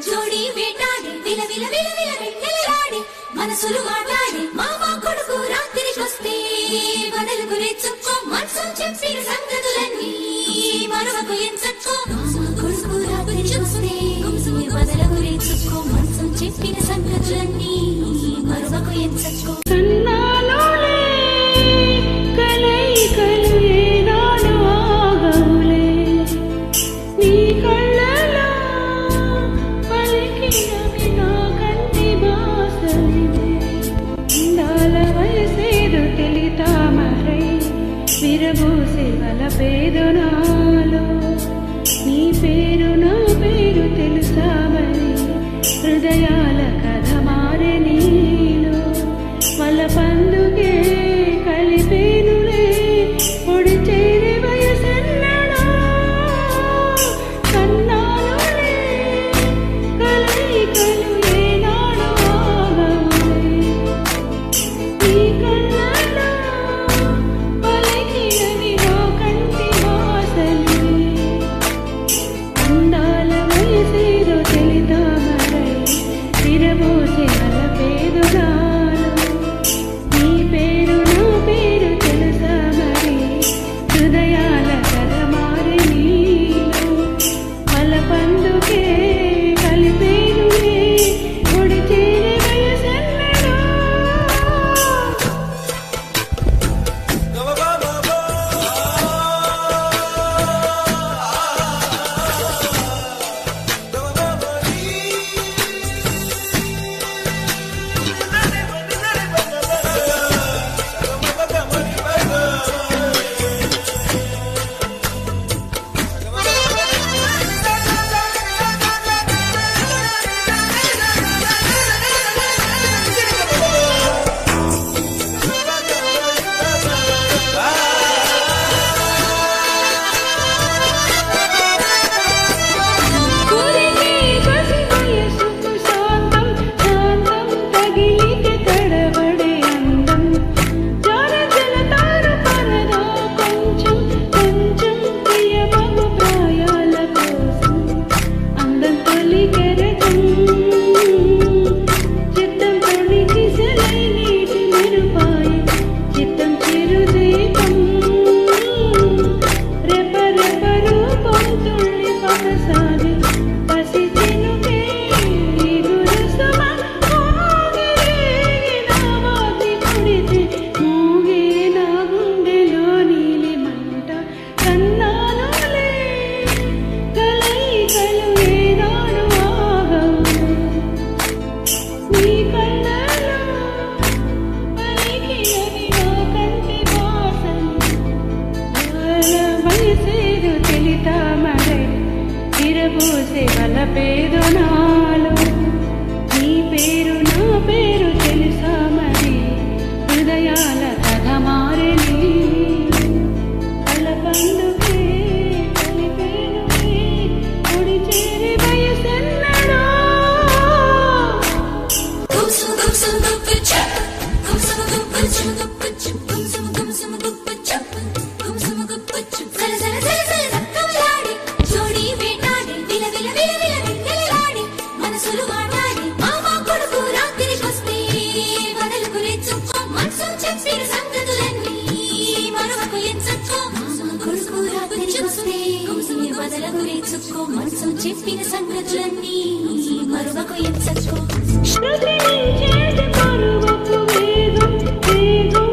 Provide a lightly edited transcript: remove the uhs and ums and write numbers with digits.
జోడి వేటాడి విల విల విల విల వెన్నెలలాడి మనసులు మాట్లాడి మామ కొడుకు రాత్రికొస్తే బదలకు రేచుకో మనసు చెప్పిన సంగతులన్నీ మరొకకు ఎంచక్కో మామ కొడుకు రాత్రి చూస్తే బదలకు రేచుకో మనసు చెప్పిన సంగతులన్నీ మరొకకు ఎంచక్కో విరబూసే వలపేదనాలో నీ పేరు నా పేరు తెలుసా మరి హృదయాల కథ మారే నీలో వల పందుకే కలిపేనులే పొడి చేరే వయసన్నడా కన్నాలోనే కలయికలు ఏనాడు ఆగవులే నీ కళ్ళలో విరబూసే వలపేదనాలో నీ పేరు నా పేరు తెలుసా మరి హృదయాల కథ మారే నీలో వల పందుకే కలిపేనులే పొడి చేరే వయసన్నడా విరబూసే వలపేదనాలో నీ పేరు నా పేరు తెలుసా మరి హృదయాల కథ మారే నీలో వల పందుకే కలిపేనులే పొడి చేరే వయసన్నడా మనసు చెప్పిన సంగతులన్నీ మరొకకు ఎంచక్కో శృతి చేతి పరువపు వేగం వేగం